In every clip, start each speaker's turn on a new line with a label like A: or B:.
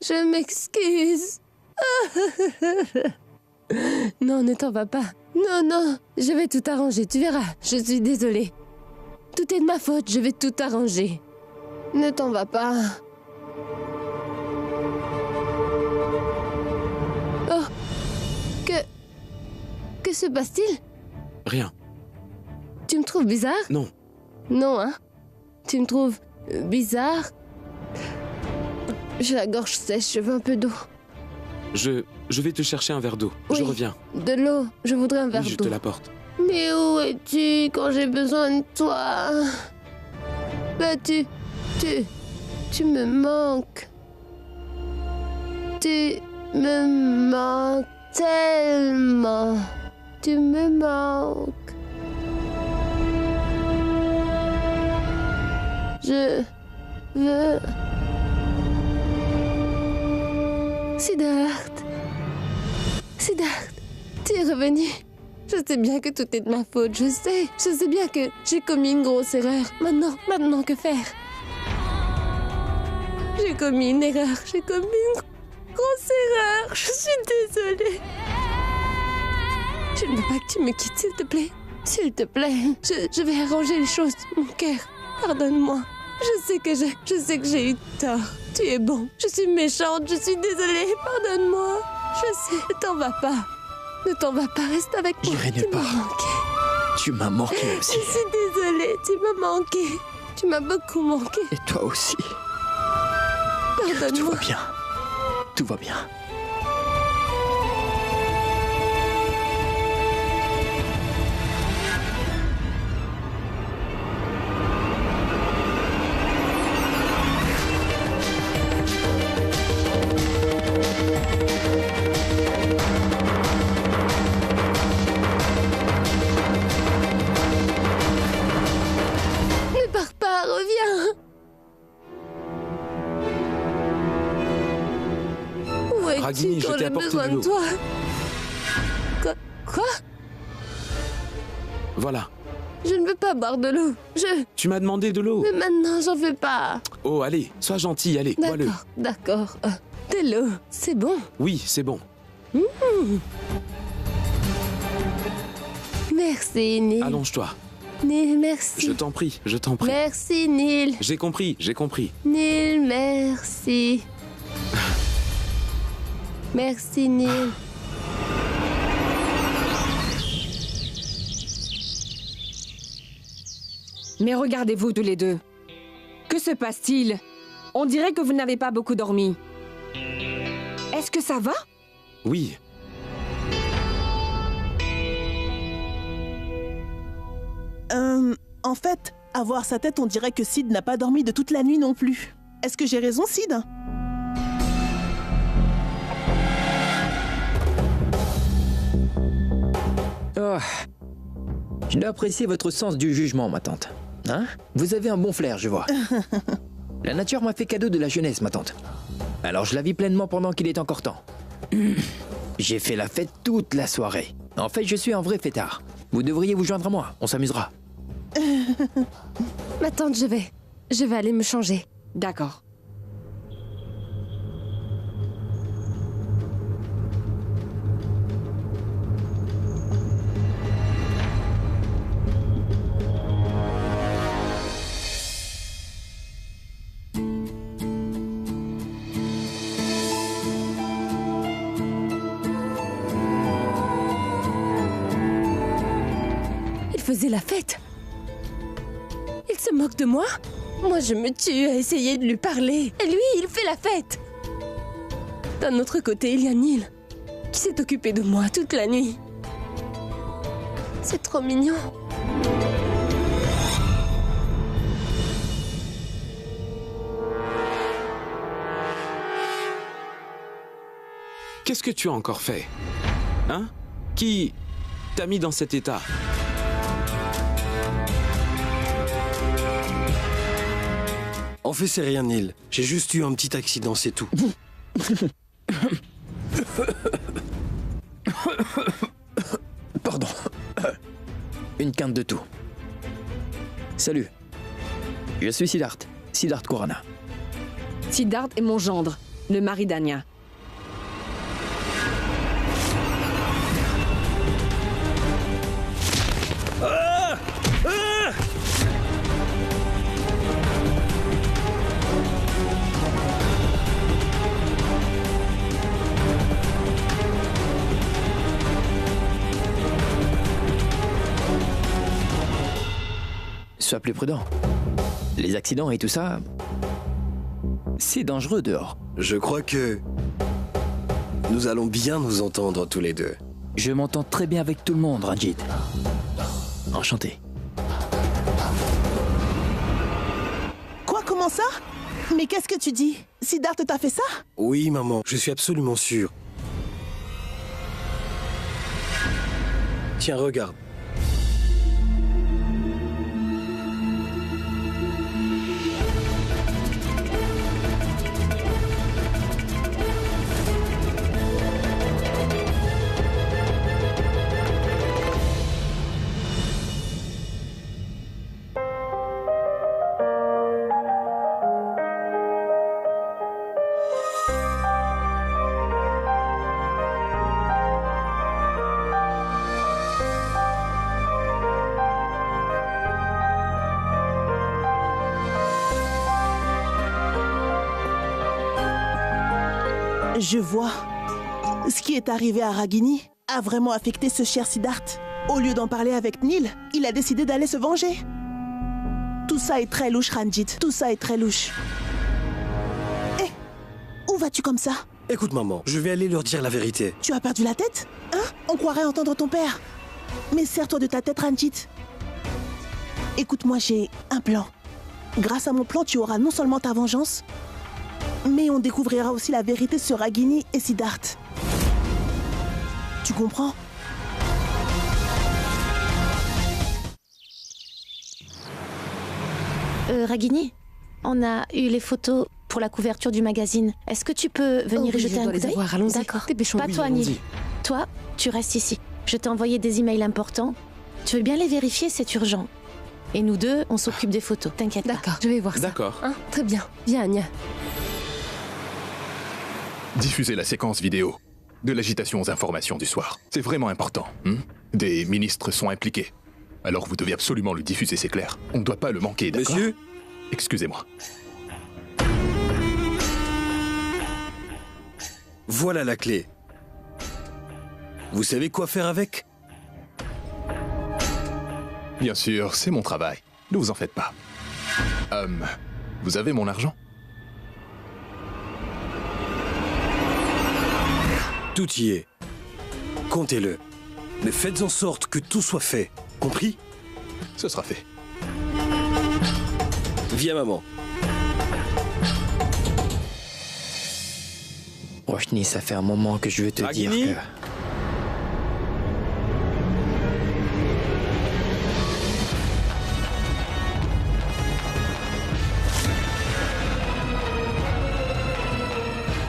A: Je m'excuse. Non, ne t'en va pas. Non, non, je vais tout arranger, tu verras. Je suis désolée. Tout est de ma faute, je vais tout arranger. Ne t'en va pas. Oh, que se passe-t-il?
B: Rien.
A: Tu me trouves bizarre?
B: Non.
A: Non, hein? Tu me trouves bizarre? J'ai la gorge sèche, je veux un peu d'eau.
B: Je vais te chercher un verre d'eau.
A: Oui,
B: Je reviens.
A: De l'eau, je voudrais un verre
B: Oui,
A: d'eau.
B: je te l'apporte.
A: Mais où es-tu quand j'ai besoin de toi? Bah tu me manques. Tu me manques tellement. Tu me manques. Je veux... Siddharth, tu es revenu. Je sais bien que tout est de ma faute, je sais bien que j'ai commis une grosse erreur. Maintenant, que faire? J'ai commis une erreur, j'ai commis une grosse erreur. Je suis désolée. Je ne veux pas que tu me quittes, s'il te plaît. S'il te plaît, je vais arranger les choses. Mon cœur, pardonne-moi. Je sais que j'ai eu tort. Tu es bon. Je suis méchante, je suis désolée. Pardonne-moi. Je sais, ne t'en vas pas. Ne t'en vas pas, reste avec moi.
C: J'irai nulle part. Tu m'as manqué aussi.
A: Je suis désolée, tu m'as manqué. Tu m'as beaucoup manqué.
C: Et toi aussi. Tout
A: Pardonne-moi.
C: va bien. Tout va bien.
A: Ne pars pas, reviens. Où es-tu
B: Ragini, je
A: quand
B: t'ai
A: j'ai
B: apporté
A: besoin
B: de l'eau.
A: de toi? Quoi?
B: Voilà.
A: Je ne veux pas boire de l'eau.
B: Tu m'as demandé de l'eau.
A: Mais maintenant, j'en veux pas.
B: Oh, allez, sois gentil, allez, bois-le.
A: D'accord. De l'eau, c'est bon.
B: Oui, c'est bon.
A: Merci, Neil.
B: Allonge-toi.
A: Neil, merci.
B: Je t'en prie, je t'en prie.
A: Merci, Neil.
B: J'ai compris.
A: Neil, merci. Merci, Neil.
D: Mais regardez-vous tous les deux. Que se passe-t-il? On dirait que vous n'avez pas beaucoup dormi. Est-ce que ça va?
B: Oui.
E: En fait, à voir sa tête, on dirait que Sid n'a pas dormi de toute la nuit non plus. Est-ce que j'ai raison, Sid?
C: Oh. Je dois apprécier votre sens du jugement, ma tante. Hein? Vous avez un bon flair, je vois. La nature m'a fait cadeau de la jeunesse, ma tante. Alors je la vis pleinement pendant qu'il est encore temps. J'ai fait la fête toute la soirée. En fait, je suis un vrai fêtard. Vous devriez vous joindre à moi, on s'amusera.
A: Ma tante, je vais aller me changer.
D: D'accord.
A: Il faisait la fête. Il se moque de moi? Moi, je me tue à essayer de lui parler. Et lui, il fait la fête. D'un autre côté, il y a Neil, qui s'est occupé de moi toute la nuit. C'est trop mignon.
B: Qu'est-ce que tu as encore fait? Hein? Qui t'a mis dans cet état?
F: En fait, c'est rien, Neil. J'ai juste eu un petit accident, c'est tout.
C: Pardon. Une quinte de tout. Salut. Je suis Siddharth. Siddharth Khurana.
D: Siddharth est mon gendre. le mari d'Anya.
C: Sois plus prudent. Les accidents et tout ça, c'est dangereux dehors.
F: Je crois que nous allons bien nous entendre tous les deux.
C: Je m'entends très bien avec tout le monde, Ranjit. Enchanté.
E: Quoi, comment ça? Mais qu'est-ce que tu dis? Siddharth t'a fait ça?
F: Oui, maman, je suis absolument sûr. Tiens, regarde.
E: Je vois. Ce qui est arrivé à Ragini a vraiment affecté ce cher Siddharth. Au lieu d'en parler avec Neil, il a décidé d'aller se venger. Tout ça est très louche, Ranjit. Tout ça est très louche. Hé, où vas-tu comme ça?
F: Écoute, maman, je vais aller leur dire la vérité.
E: Tu as perdu la tête? Hein? On croirait entendre ton père. Mais serre-toi de ta tête, Ranjit. Écoute-moi, j'ai un plan. Grâce à mon plan, tu auras non seulement ta vengeance, mais on découvrira aussi la vérité sur Ragini et Siddharth. Tu comprends?
A: Ragini, on a eu les photos pour la couverture du magazine. Est-ce que tu peux venir y jeter un coup d'œil?
B: Allons-y.
A: D'accord.
B: Dépêchons-nous.
A: Pas toi,
B: Oui,
A: Neil.
B: allons-y.
A: Toi, tu restes ici. Je t'ai envoyé des emails importants. Tu veux bien les vérifier? C'est urgent. Et nous deux, on s'occupe des photos. T'inquiète pas.
G: D'accord, je vais voir ça.
B: D'accord.
G: Hein, très bien. Viens, Anya.
H: Diffusez la séquence vidéo de l'agitation aux informations du soir. C'est vraiment important. Des ministres sont impliqués. Alors vous devez absolument le diffuser, c'est clair. On ne doit pas le manquer, d'accord?
F: Monsieur?
H: Excusez-moi.
F: Voilà la clé. Vous savez quoi faire avec?
H: Bien sûr, c'est mon travail. Ne vous en faites pas. Vous avez mon argent?
F: Tout y est. Comptez-le. Mais faites en sorte que tout soit fait. Compris?
H: Ce sera fait.
F: Viens, maman.
C: Roshni, ça fait un moment que je veux te dire
B: Ragini?
C: que...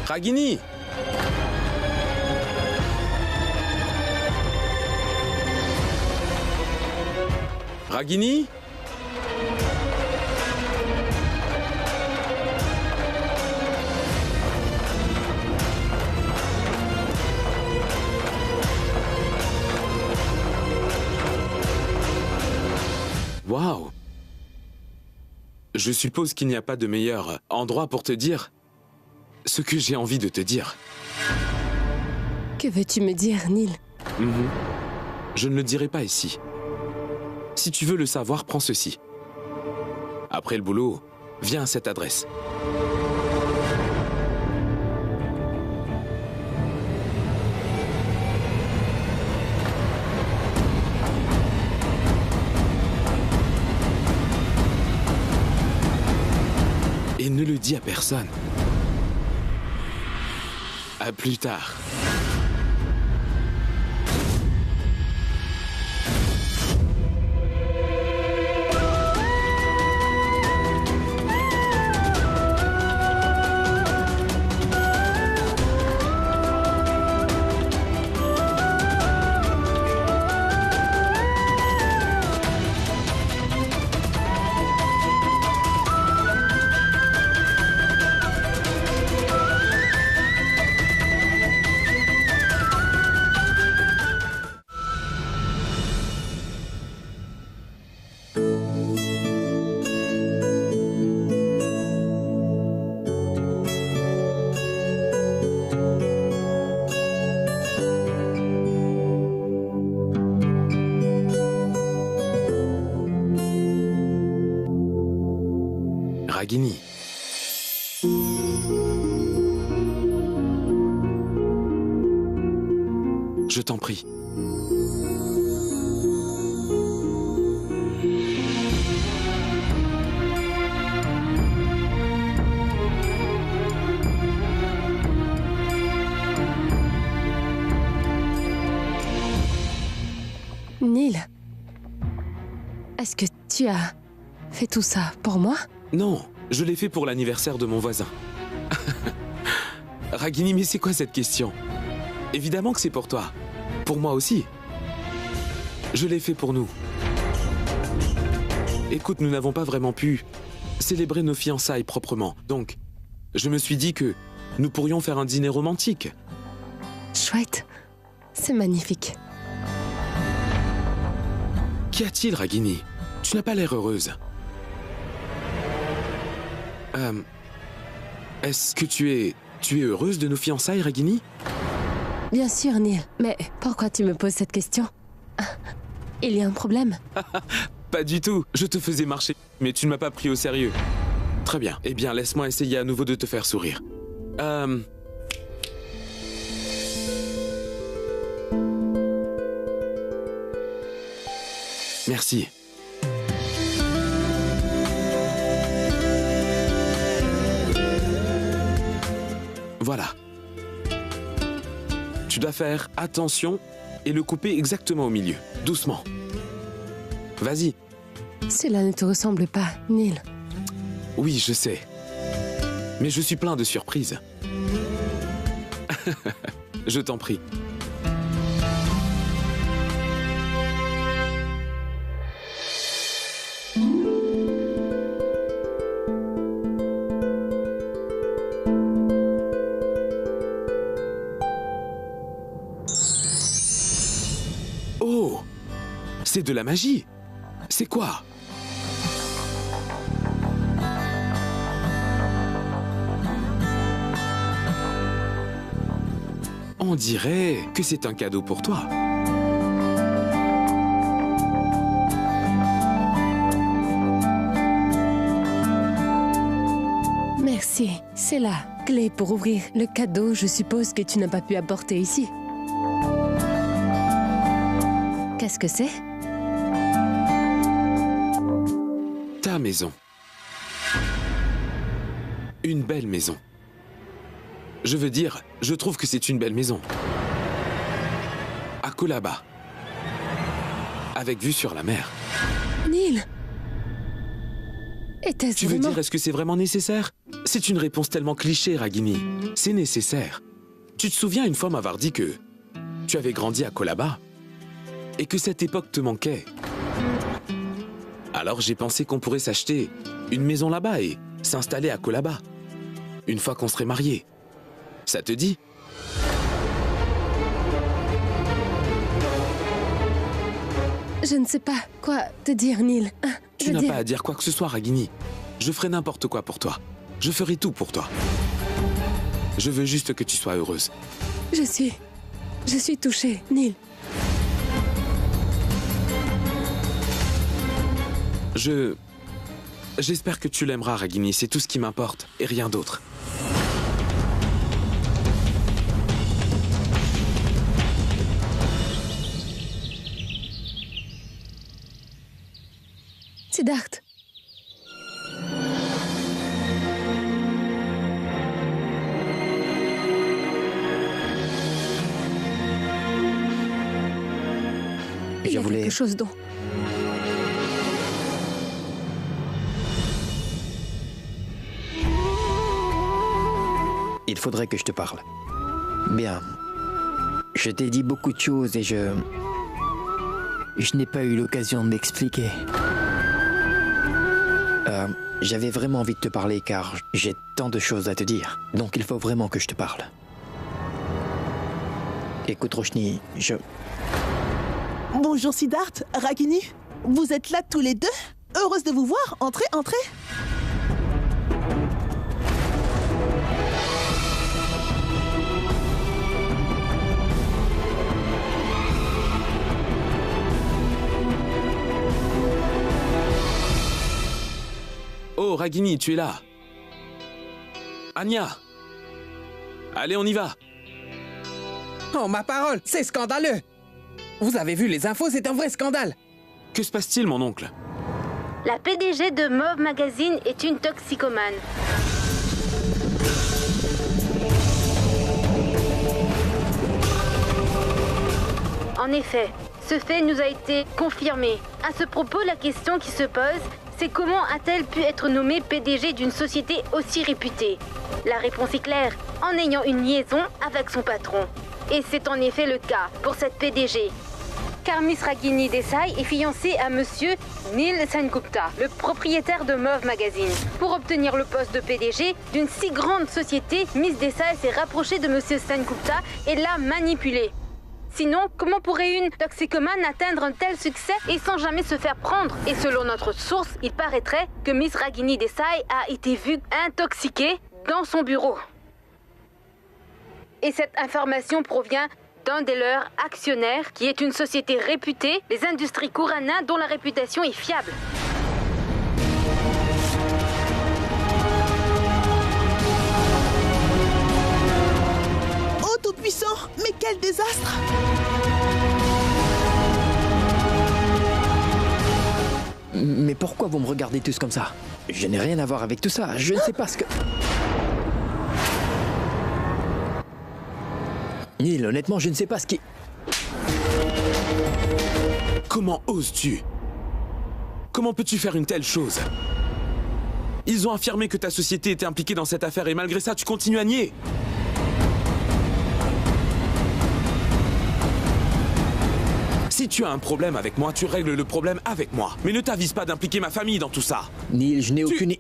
B: Ragini! Ragini? Waouh! Je suppose qu'il n'y a pas de meilleur endroit pour te dire ce que j'ai envie de te dire.
G: Que veux-tu me dire, Neil?
B: Je ne le dirai pas ici. Si tu veux le savoir, prends ceci. Après le boulot, viens à cette adresse. Et ne le dis à personne. À plus tard. Ragini. Je t'en prie.
A: Neil, est-ce que tu as fait tout ça pour moi?
B: Non, je l'ai fait pour l'anniversaire de mon voisin. Ragini, mais c'est quoi cette question? Évidemment que c'est pour toi. Pour moi aussi. Je l'ai fait pour nous. Écoute, nous n'avons pas vraiment pu célébrer nos fiançailles proprement. Donc, je me suis dit que nous pourrions faire un dîner romantique.
A: Chouette, c'est magnifique.
B: Qu'y a-t-il, Ragini? Tu n'as pas l'air heureuse. Est-ce que tu es heureuse de nos fiançailles, Ragini?
A: Bien sûr, Neil. Mais pourquoi tu me poses cette question? Il y a un problème?
B: Pas du tout. Je te faisais marcher, mais tu ne m'as pas pris au sérieux. Très bien. Eh bien, laisse-moi essayer à nouveau de te faire sourire. Merci. Voilà. Tu dois faire attention et le couper exactement au milieu, doucement. Vas-y.
A: Cela ne te ressemble pas, Neil.
B: Oui, je sais. Mais je suis plein de surprises. Je t'en prie. Oh! C'est de la magie! C'est quoi? On dirait que c'est un cadeau pour toi.
A: Merci. C'est la clé pour ouvrir le cadeau, je suppose, que tu n'as pas pu apporter ici. Qu'est-ce que c'est?
B: Ta maison. Une belle maison. Je veux dire, je trouve que c'est une belle maison. À Colaba. Avec vue sur la mer.
A: Neil! Était-ce
B: Tu veux
A: vraiment...
B: dire, est-ce que c'est vraiment nécessaire? C'est une réponse tellement cliché, Ragini. C'est nécessaire. Tu te souviens une fois m'avoir dit que tu avais grandi à Colaba et que cette époque te manquait. Alors j'ai pensé qu'on pourrait s'acheter une maison là-bas et s'installer à Colaba. Une fois qu'on serait mariés. Ça te dit?
A: Je ne sais pas quoi te dire, Neil.
B: Tu n'as pas à dire quoi que ce soit, Ragini. Je ferai n'importe quoi pour toi. Je ferai tout pour toi. Je veux juste que tu sois heureuse.
A: Je suis touchée, Neil.
B: J'espère que tu l'aimeras, Ragini. C'est tout ce qui m'importe et rien d'autre.
A: Siddharth. Il y a quelque chose dont...
C: Il faudrait que je te parle. Bien. Je t'ai dit beaucoup de choses et je n'ai pas eu l'occasion de m'expliquer. J'avais vraiment envie de te parler car j'ai tant de choses à te dire. Donc il faut vraiment que je te parle. Écoute, Roshni,
E: Bonjour Siddharth, Ragini. Vous êtes là tous les deux? Heureuse de vous voir. Entrez, entrez.
B: Oh, Oh, Ragini, tu es là. Anya. Allez, on y va.
I: Oh, ma parole, c'est scandaleux. Vous avez vu les infos, c'est un vrai scandale.
B: Que se passe-t-il, mon oncle?
J: La PDG de Mauve Magazine est une toxicomane. En effet, ce fait nous a été confirmé. À ce propos, la question qui se pose, c'est comment a-t-elle pu être nommée PDG d'une société aussi réputée? La réponse est claire, en ayant une liaison avec son patron. Et c'est en effet le cas pour cette PDG. Car Miss Ragini Desai est fiancée à Monsieur Neil Sengupta, le propriétaire de Mauve Magazine. Pour obtenir le poste de PDG d'une si grande société, Miss Desai s'est rapprochée de Monsieur Sengupta et l'a manipulé. Sinon, comment pourrait une toxicomane atteindre un tel succès et sans jamais se faire prendre? Et selon notre source, il paraîtrait que Miss Ragini Desai a été vue intoxiquée dans son bureau. Et cette information provient d'un des leurs actionnaires, qui est une société réputée, les Industries Kurana, dont la réputation est fiable.
E: Oh, tout-puissant! Mais quel désastre!
C: Mais pourquoi vous me regardez tous comme ça? Je n'ai rien à voir avec tout ça. Je ne sais pas ce que... Neil, honnêtement, je ne sais pas ce qui...
B: Comment oses-tu? Comment peux-tu faire une telle chose? Ils ont affirmé que ta société était impliquée dans cette affaire et malgré ça, tu continues à nier. Si tu as un problème avec moi, tu règles le problème avec moi. Mais ne t'avise pas d'impliquer ma famille dans tout ça.
C: Neil, je n'ai aucune...
A: Neil!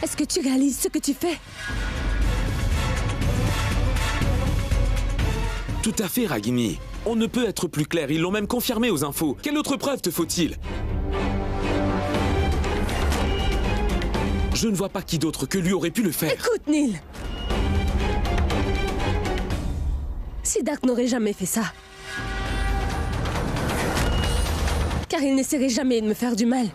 A: Est-ce que tu réalises ce que tu fais?
B: Tout à fait, Ragini. On ne peut être plus clair, ils l'ont même confirmé aux infos. Quelle autre preuve te faut-il? Je ne vois pas qui d'autre que lui aurait pu le faire.
A: Écoute, Neil. Siddharth n'aurait jamais fait ça. Car il n'essaierait jamais de me faire du mal.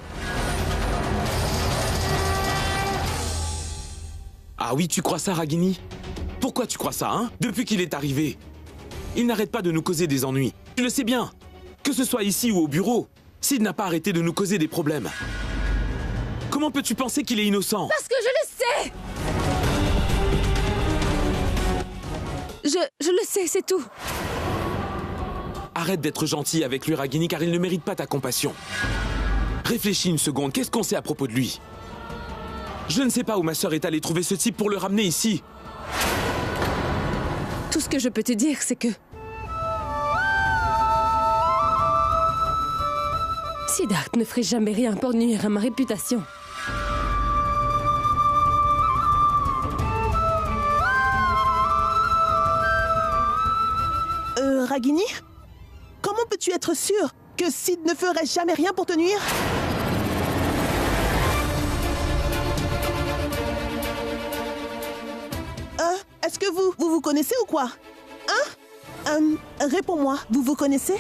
B: Ah oui, tu crois ça, Ragini? Pourquoi tu crois ça, hein? Depuis qu'il est arrivé. Il n'arrête pas de nous causer des ennuis. Tu le sais bien. Que ce soit ici ou au bureau, Sid n'a pas arrêté de nous causer des problèmes. Comment peux-tu penser qu'il est innocent?
A: Parce que je le sais! Je le sais, c'est tout.
B: Arrête d'être gentil avec lui, Ragini, car il ne mérite pas ta compassion. Réfléchis une seconde, qu'est-ce qu'on sait à propos de lui? Je ne sais pas où ma sœur est allée trouver ce type pour le ramener ici.
A: Tout ce que je peux te dire, c'est que... Siddharth ne ferait jamais rien pour nuire à ma réputation.
E: Ragini? Comment peux-tu être sûr que Sid ne ferait jamais rien pour te nuire? Est-ce que vous connaissez ou quoi? Hein? Réponds-moi, vous vous connaissez?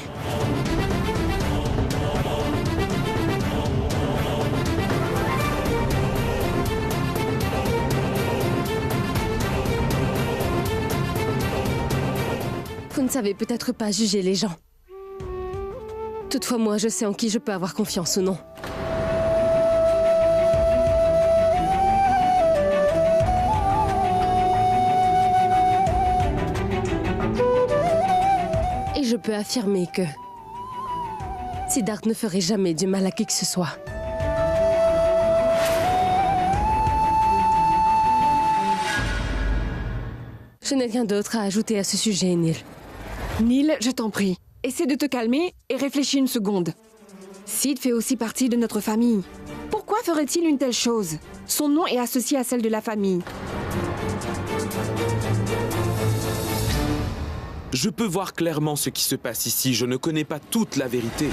A: Vous ne savez peut-être pas juger les gens. Toutefois, moi, je sais en qui je peux avoir confiance ou non. Et je peux affirmer que Siddharth ne ferait jamais du mal à qui que ce soit. Je n'ai rien d'autre à ajouter à ce sujet, Neil.
D: Neil, je t'en prie, essaie de te calmer et réfléchis une seconde. Sid fait aussi partie de notre famille. Pourquoi ferait-il une telle chose? Son nom est associé à celle de la famille.
B: Je peux voir clairement ce qui se passe ici. Je ne connais pas toute la vérité.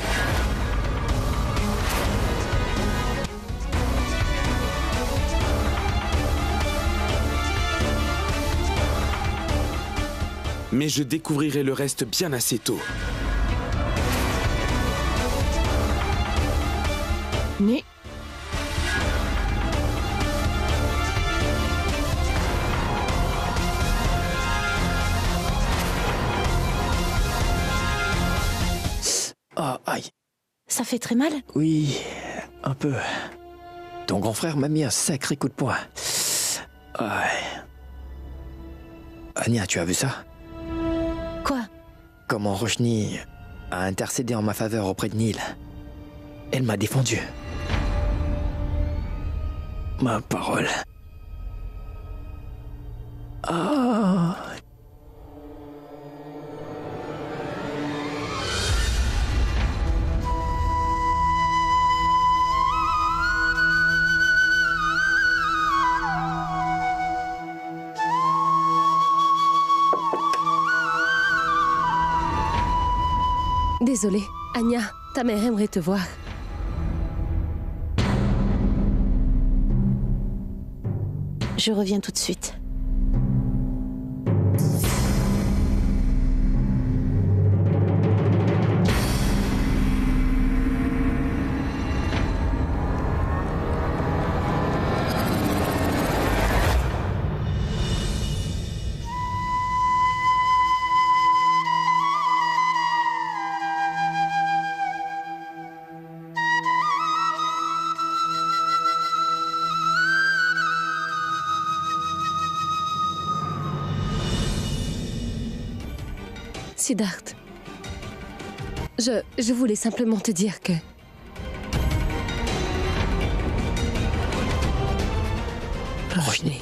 B: Mais je découvrirai le reste bien assez tôt.
D: Mais...
C: Ah, aïe.
E: Ça fait très mal?
C: Oui, un peu. Ton grand frère m'a mis un sacré coup de poing. Ouais. Anya, tu as vu ça?
E: Quoi?
C: Comment Roshni a intercédé en ma faveur auprès de Neil. Elle m'a défendu. Ma parole. Ah.
G: Désolée, Anya, ta mère aimerait te voir.
E: Je reviens tout de suite.
G: Siddharth, je voulais simplement te dire que...
C: Roshni,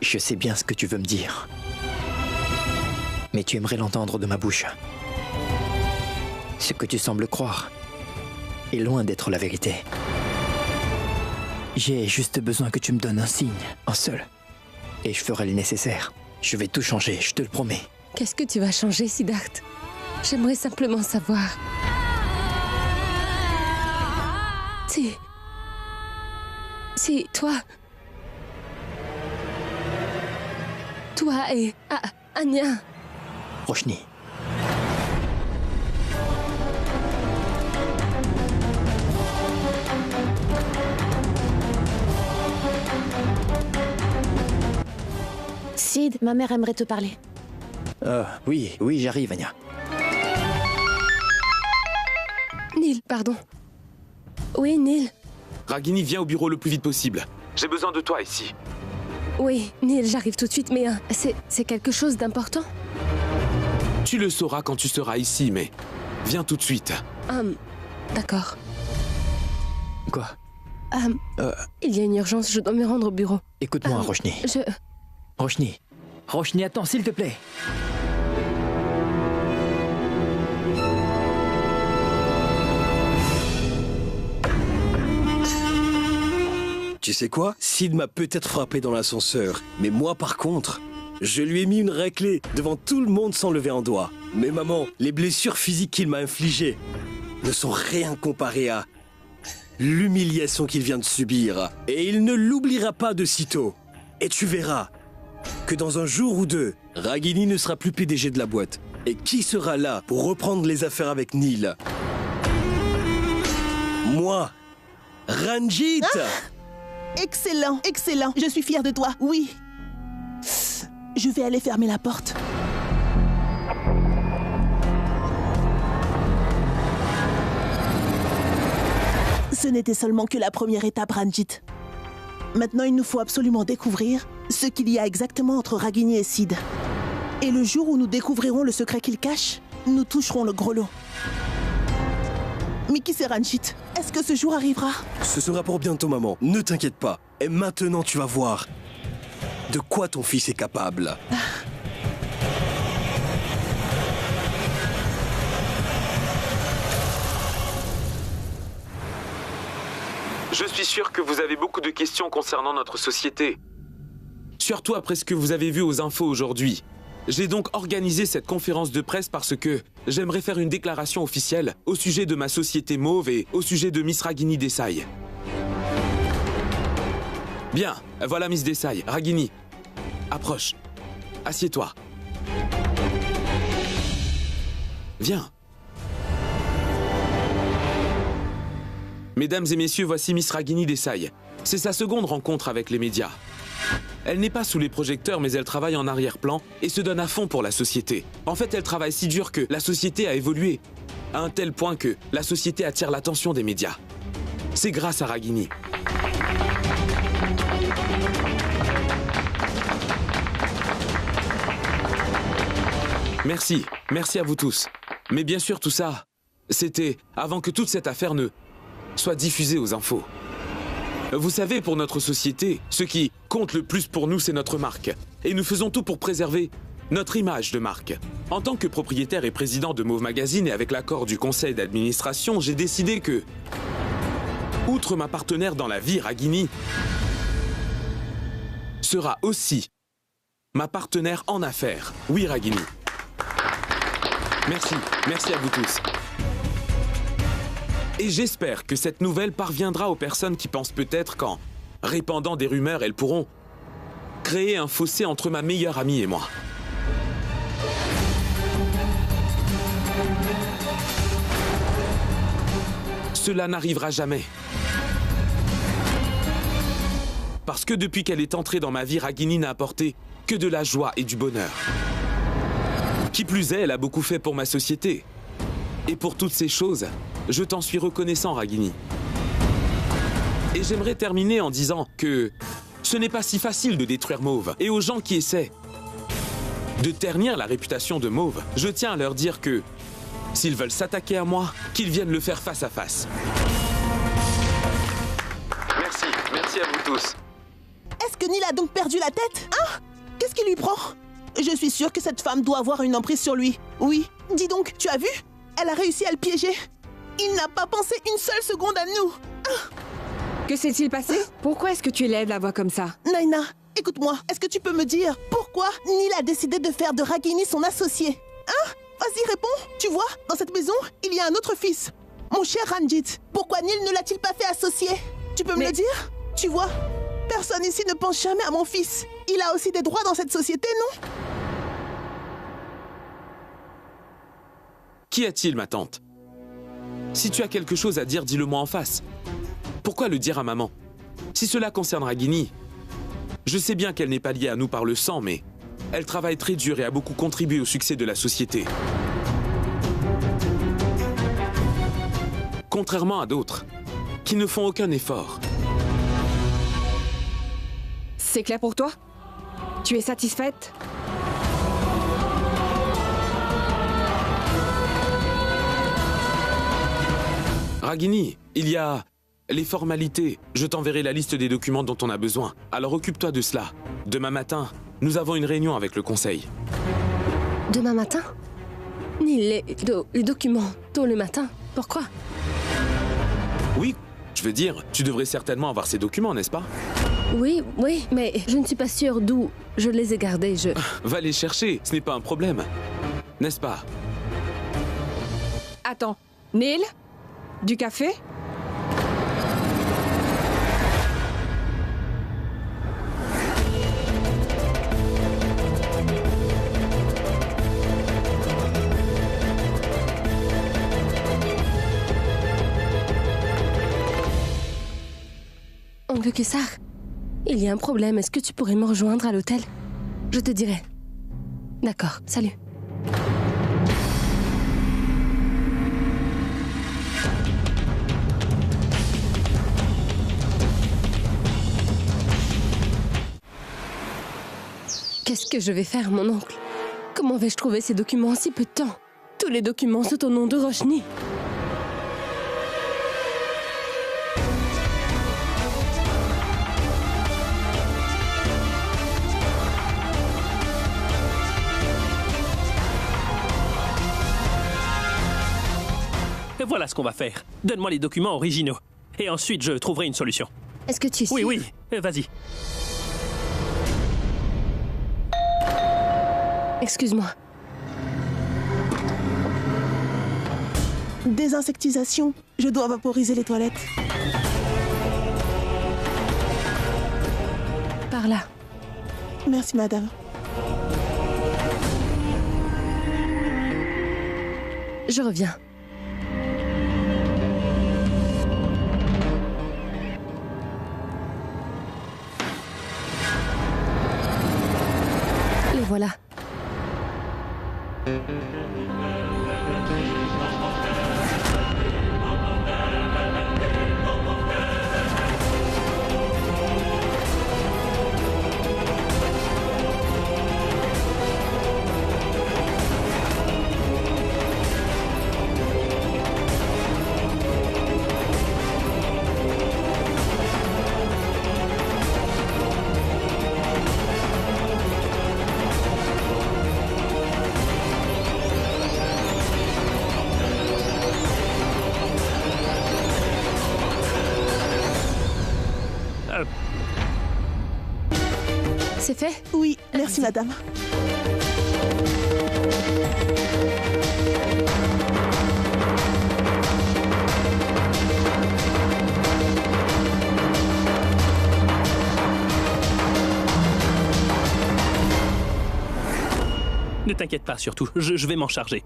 C: je sais bien ce que tu veux me dire. Mais tu aimerais l'entendre de ma bouche. Ce que tu sembles croire est loin d'être la vérité. J'ai juste besoin que tu me donnes un signe, un seul. Et je ferai le nécessaire. Je vais tout changer, je te le promets.
G: Qu'est-ce que tu vas changer, Siddharth? J'aimerais simplement savoir. Si toi et Anya...
C: Roshni.
E: Sid, ma mère aimerait te parler.
C: Oui, j'arrive, Anya.
G: Neil, pardon. Oui, Neil.
B: Ragini, viens au bureau le plus vite possible. J'ai besoin de toi ici.
G: Oui, Neil, j'arrive tout de suite, mais c'est quelque chose d'important?
B: Tu le sauras quand tu seras ici, mais viens tout de suite.
G: D'accord.
C: Quoi?
G: Il y a une urgence, je dois me rendre au bureau.
C: Écoute-moi, Roshni. Roshni, attends, s'il te plaît.
F: Tu sais quoi? Sid m'a peut-être frappé dans l'ascenseur, mais moi par contre, je lui ai mis une raclée devant tout le monde sans lever un doigt. Mais maman, les blessures physiques qu'il m'a infligées ne sont rien comparées à l'humiliation qu'il vient de subir. Et il ne l'oubliera pas de sitôt. Et tu verras que dans un jour ou deux, Ragini ne sera plus PDG de la boîte. Et qui sera là pour reprendre les affaires avec Neil? Moi, Ranjit.
E: Excellent, excellent. Je suis fière de toi, oui. Je vais aller fermer la porte. Ce n'était seulement que la première étape, Ranjit. Maintenant, il nous faut absolument découvrir ce qu'il y a exactement entre Ragini et Sid. Et le jour où nous découvrirons le secret qu'il cache, nous toucherons le gros lot. Mais qui c'est Ranjit? Est-ce que ce jour arrivera?
F: Ce sera pour bientôt, maman. Ne t'inquiète pas. Et maintenant, tu vas voir de quoi ton fils est capable.
B: Je suis sûr que vous avez beaucoup de questions concernant notre société. Surtout après ce que vous avez vu aux infos aujourd'hui. J'ai donc organisé cette conférence de presse parce que j'aimerais faire une déclaration officielle au sujet de ma société mauve et au sujet de Miss Ragini Desai. Bien, voilà Miss Desai. Ragini, approche. Assieds-toi. Viens. Mesdames et messieurs, voici Miss Ragini Desai. C'est sa seconde rencontre avec les médias. Elle n'est pas sous les projecteurs, mais elle travaille en arrière-plan et se donne à fond pour la société. En fait, elle travaille si dur que la société a évolué, à un tel point que la société attire l'attention des médias. C'est grâce à Ragini. Merci, merci à vous tous. Mais bien sûr, tout ça, c'était avant que toute cette affaire ne soit diffusée aux infos. Vous savez, pour notre société, ce qui compte le plus pour nous, c'est notre marque. Et nous faisons tout pour préserver notre image de marque. En tant que propriétaire et président de Mauve Magazine et avec l'accord du conseil d'administration, j'ai décidé que, outre ma partenaire dans la vie, Ragini, sera aussi ma partenaire en affaires. Oui, Ragini. Merci, merci à vous tous. Et j'espère que cette nouvelle parviendra aux personnes qui pensent peut-être qu'en répandant des rumeurs, elles pourront créer un fossé entre ma meilleure amie et moi. Cela n'arrivera jamais. Parce que depuis qu'elle est entrée dans ma vie, Ragini n'a apporté que de la joie et du bonheur. Qui plus est, elle a beaucoup fait pour ma société. Et pour toutes ces choses, je t'en suis reconnaissant, Ragini. Et j'aimerais terminer en disant que ce n'est pas si facile de détruire Mauve. Et aux gens qui essaient de ternir la réputation de Mauve, je tiens à leur dire que s'ils veulent s'attaquer à moi, qu'ils viennent le faire face à face. Merci, merci à vous tous.
E: Est-ce que Neil a donc perdu la tête? Hein? Qu'est-ce qui lui prend? Je suis sûre que cette femme doit avoir une emprise sur lui. Oui, dis donc, tu as vu? Elle a réussi à le piéger. Il n'a pas pensé une seule seconde à nous.
D: Que s'est-il passé? Pourquoi est-ce que tu élèves la voix comme ça?
E: Naina, écoute-moi. Est-ce que tu peux me dire pourquoi Neil a décidé de faire de Ragini son associé? Hein? Vas-y, réponds. Tu vois, dans cette maison, il y a un autre fils. Mon cher Ranjit. Pourquoi Neil ne l'a-t-il pas fait associé? Tu peux me le dire? Tu vois, personne ici ne pense jamais à mon fils. Il a aussi des droits dans cette société, non?
B: Qu'y a-t-il, ma tante? Si tu as quelque chose à dire, dis-le-moi en face. Pourquoi le dire à maman? Si cela concerne Ragini, je sais bien qu'elle n'est pas liée à nous par le sang, mais elle travaille très dur et a beaucoup contribué au succès de la société. Contrairement à d'autres, qui ne font aucun effort.
D: C'est clair pour toi? Tu es satisfaite?
B: Ragini, il y a les formalités. Je t'enverrai la liste des documents dont on a besoin. Alors occupe-toi de cela. Demain matin, nous avons une réunion avec le conseil.
G: Demain matin? Ni les documents tôt le matin. Pourquoi?
B: Oui, je veux dire, tu devrais certainement avoir ces documents, n'est-ce pas?
G: Oui, mais je ne suis pas sûre d'où je les ai gardés.
B: Va les chercher, ce n'est pas un problème. N'est-ce pas?
D: Attends, Neil? Du café?
G: Oncle Kessar, il y a un problème. Est-ce que tu pourrais me rejoindre à l'hôtel? Je te dirai. D'accord, salut. Qu'est-ce que je vais faire, mon oncle? Comment vais-je trouver ces documents en si peu de temps? Tous les documents sont au nom de Roshni.
K: Voilà ce qu'on va faire. Donne-moi les documents originaux. Et ensuite, je trouverai une solution.
G: Est-ce que tu es sûr?
K: Oui, vas-y.
G: Excuse-moi.
E: Désinsectisation. Je dois vaporiser les toilettes.
G: Par là.
E: Merci, madame.
G: Je reviens. Les voilà. C'est fait?
E: Oui, merci madame.
K: Ne t'inquiète pas, surtout. Je vais m'en charger.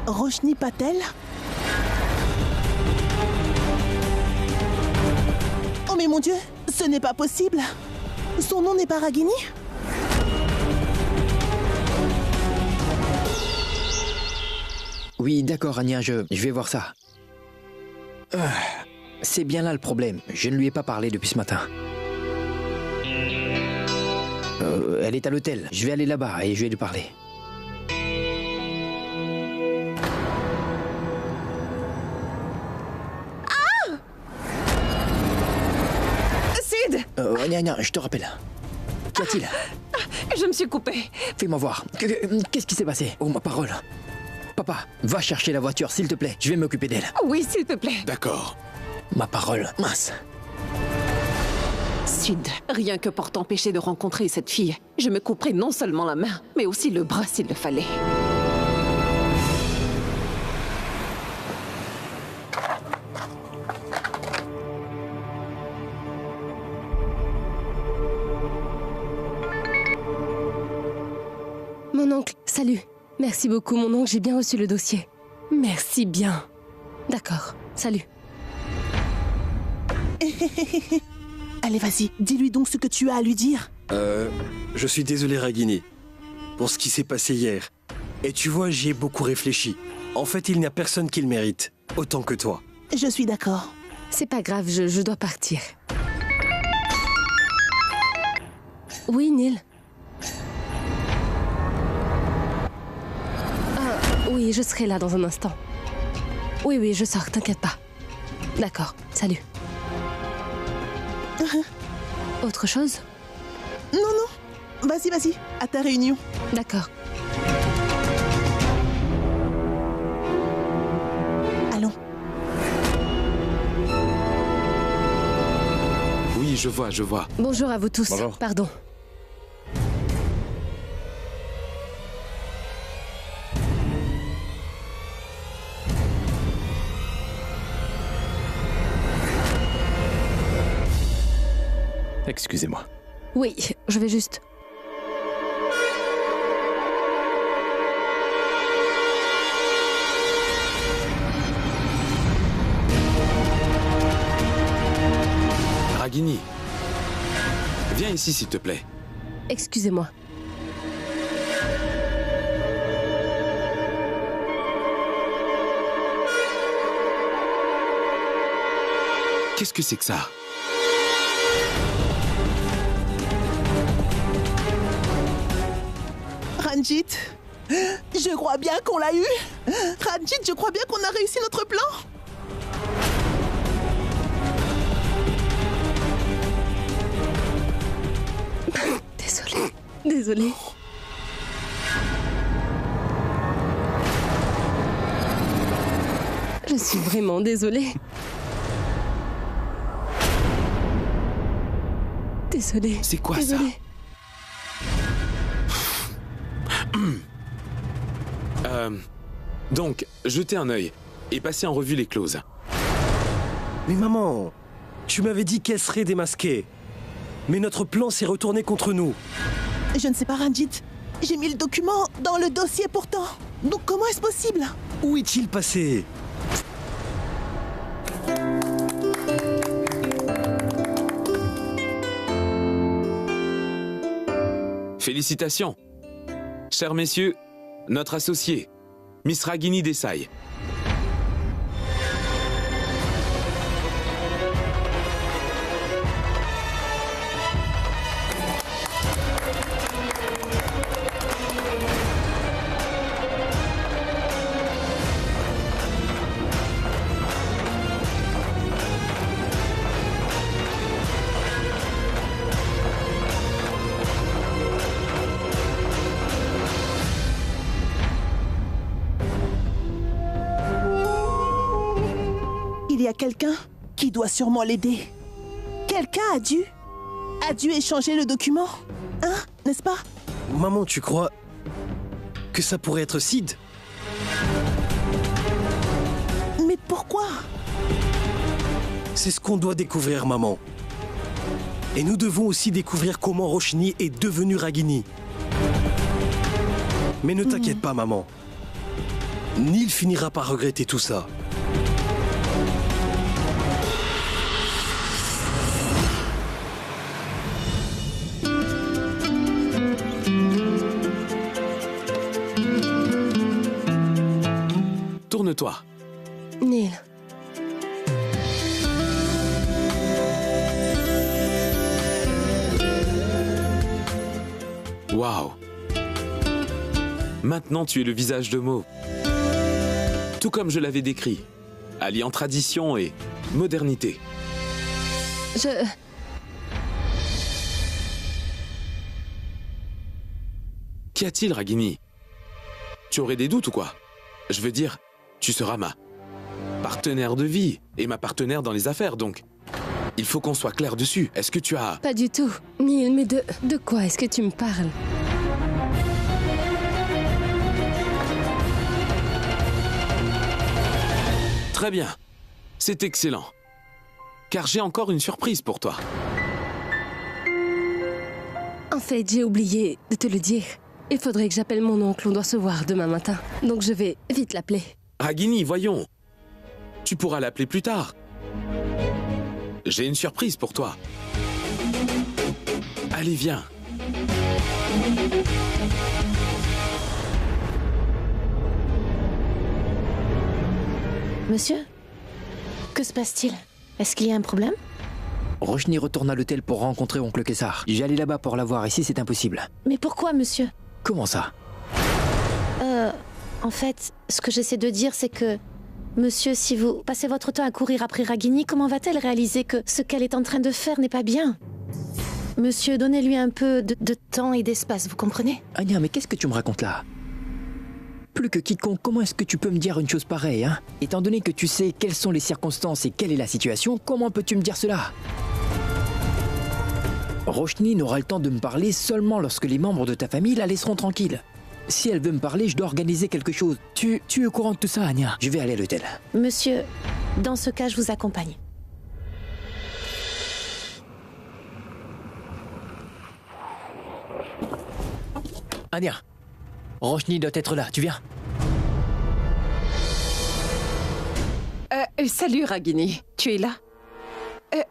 E: Roshni Patel? Oh mais mon Dieu, ce n'est pas possible. Son nom n'est pas Ragini?
C: Oui, d'accord, Anya, je vais voir ça. C'est bien là le problème. Je ne lui ai pas parlé depuis ce matin. Elle est à l'hôtel. Je vais aller là-bas et je vais lui parler. Anya, je te rappelle. Qu'y a-t-il?
D: Je me suis coupée.
C: Fais-moi voir. Qu'est-ce qui s'est passé? Oh, ma parole. Papa, va chercher la voiture, s'il te plaît. Je vais m'occuper d'elle.
D: Oui, s'il te plaît.
B: D'accord.
C: Ma parole, mince.
L: Sid, rien que pour t'empêcher de rencontrer cette fille, je me couperai non seulement la main, mais aussi le bras s'il le fallait.
G: Mon oncle, salut. Merci beaucoup, mon oncle, j'ai bien reçu le dossier. Merci bien. D'accord, salut.
E: Allez, vas-y, dis-lui donc ce que tu as à lui dire.
F: Je suis désolé, Ragini, pour ce qui s'est passé hier. Et tu vois, j'y ai beaucoup réfléchi. En fait, il n'y a personne qui le mérite, autant que toi.
E: Je suis d'accord.
G: C'est pas grave, je dois partir. Oui, Neil. Oui, je serai là dans un instant. Oui, je sors, t'inquiète pas. D'accord, salut. Autre chose?
E: Non. Vas-y, à ta réunion.
G: D'accord.
E: Allons.
B: Oui, je vois.
G: Bonjour à vous tous.
B: Bonjour.
G: Pardon.
H: Excusez-moi.
G: Oui, je vais juste...
B: Ragini, viens ici s'il te plaît.
G: Excusez-moi.
B: Qu'est-ce que c'est que ça?
E: Ranjit, je crois bien qu'on l'a eu. Ranjit, je crois bien qu'on a réussi notre plan.
G: Désolée. Je suis vraiment désolée. Désolée.
B: C'est quoi
G: désolée.
B: ça? Donc, jetez un œil et passez en revue les clauses.
F: Mais maman, tu m'avais dit qu'elle serait démasquée. Mais notre plan s'est retourné contre nous.
E: Je ne sais pas, Ranjit. J'ai mis le document dans le dossier pourtant. Donc comment est-ce possible?
F: Où est-il passé?
B: Félicitations. Chers messieurs, notre associé, Miss Ragini Desai.
E: Il y a quelqu'un qui doit sûrement l'aider. Quelqu'un a dû échanger le document. Hein, n'est-ce pas?
F: Maman, tu crois que ça pourrait être Sid?
E: Mais pourquoi?
F: C'est ce qu'on doit découvrir, maman. Et nous devons aussi découvrir comment Roshni est devenue Ragini. Mais ne t'inquiète pas, maman. Neil finira par regretter tout ça.
B: Tourne-toi.
G: Neil.
B: Waouh. Maintenant, tu es le visage de Mo. Tout comme je l'avais décrit, alliant tradition et modernité. Qu'y a-t-il, Ragini? Tu aurais des doutes ou quoi? Je veux dire, tu seras ma partenaire de vie et ma partenaire dans les affaires, donc il faut qu'on soit clair dessus. Est-ce que tu as...
G: Pas du tout. Neil, mais de quoi est-ce que tu me parles?
B: Très bien. C'est excellent. Car j'ai encore une surprise pour toi.
G: En fait, j'ai oublié de te le dire. Il faudrait que j'appelle mon oncle, on doit se voir demain matin. Donc je vais vite l'appeler.
B: Ragini, voyons. Tu pourras l'appeler plus tard. J'ai une surprise pour toi. Allez, viens.
M: Monsieur, que se passe-t-il? Est-ce qu'il y a un problème?
C: Roshni retourne à l'hôtel pour rencontrer oncle Kessar. J'allais là-bas pour la voir, ici c'est impossible.
M: Mais pourquoi, monsieur?
C: Comment ça?
M: En fait, ce que j'essaie de dire, c'est que... Monsieur, si vous passez votre temps à courir après Ragini, comment va-t-elle réaliser que ce qu'elle est en train de faire n'est pas bien? Monsieur, donnez-lui un peu de temps et d'espace, vous comprenez?
C: Anya, mais qu'est-ce que tu me racontes là? Plus que quiconque, comment est-ce que tu peux me dire une chose pareille, hein? Étant donné que tu sais quelles sont les circonstances et quelle est la situation, comment peux-tu me dire cela? Roshni n'aura le temps de me parler seulement lorsque les membres de ta famille la laisseront tranquille. Si elle veut me parler, je dois organiser quelque chose. Tu es au courant de tout ça, Anya? Je vais aller à l'hôtel.
M: Monsieur, dans ce cas, je vous accompagne.
C: Anya, Roshni doit être là, tu viens?
L: Salut Ragini, tu es là?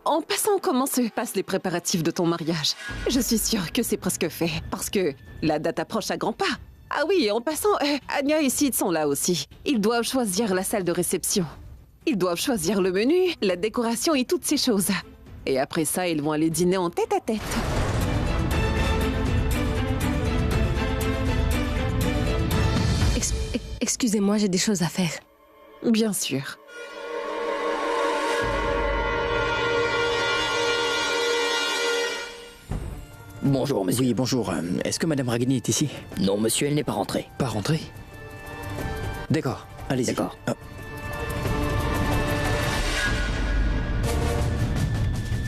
L: En passant, comment se passent les préparatifs de ton mariage? Je suis sûre que c'est presque fait, parce que la date approche à grands pas. Ah oui, en passant, Anya et Sid sont là aussi. Ils doivent choisir la salle de réception. Ils doivent choisir le menu, la décoration et toutes ces choses. Et après ça, ils vont aller dîner en tête-à-tête.
G: Excusez-moi, j'ai des choses à faire.
L: Bien sûr.
N: Bonjour, monsieur.
C: Oui, bonjour. Est-ce que Madame Ragini est ici?
N: Non, monsieur, elle n'est pas rentrée.
C: Pas rentrée? D'accord, allez-y.
N: D'accord.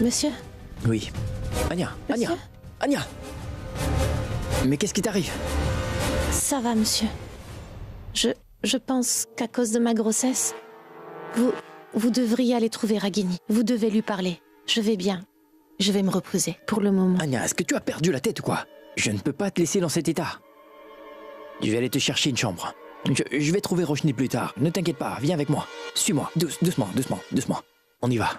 M: Monsieur?
C: Oui. Anya,
M: Monsieur?
C: Anya! Mais qu'est-ce qui t'arrive?
M: Ça va, monsieur. Je pense qu'à cause de ma grossesse, vous devriez aller trouver Ragini. Vous devez lui parler. Je vais bien. Je vais me reposer pour le moment.
C: Anya, est-ce que tu as perdu la tête ou quoi? Je ne peux pas te laisser dans cet état. Je vais aller te chercher une chambre. Je vais trouver Roshni plus tard. Ne t'inquiète pas, viens avec moi. Suis-moi. Doucement. On y va.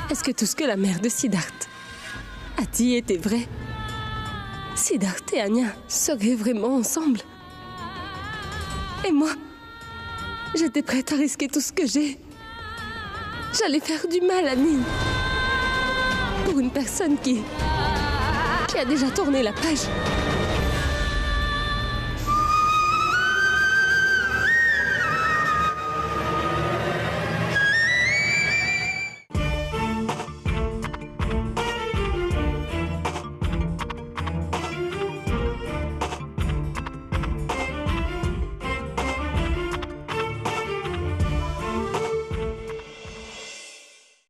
A: Est-ce que tout ce que la mère de Siddharth a dit était vrai? Siddharth et Anya seraient vraiment ensemble? Et moi, j'étais prête à risquer tout ce que j'ai. J'allais faire du mal à Nin. Pour une personne qui a déjà tourné la page.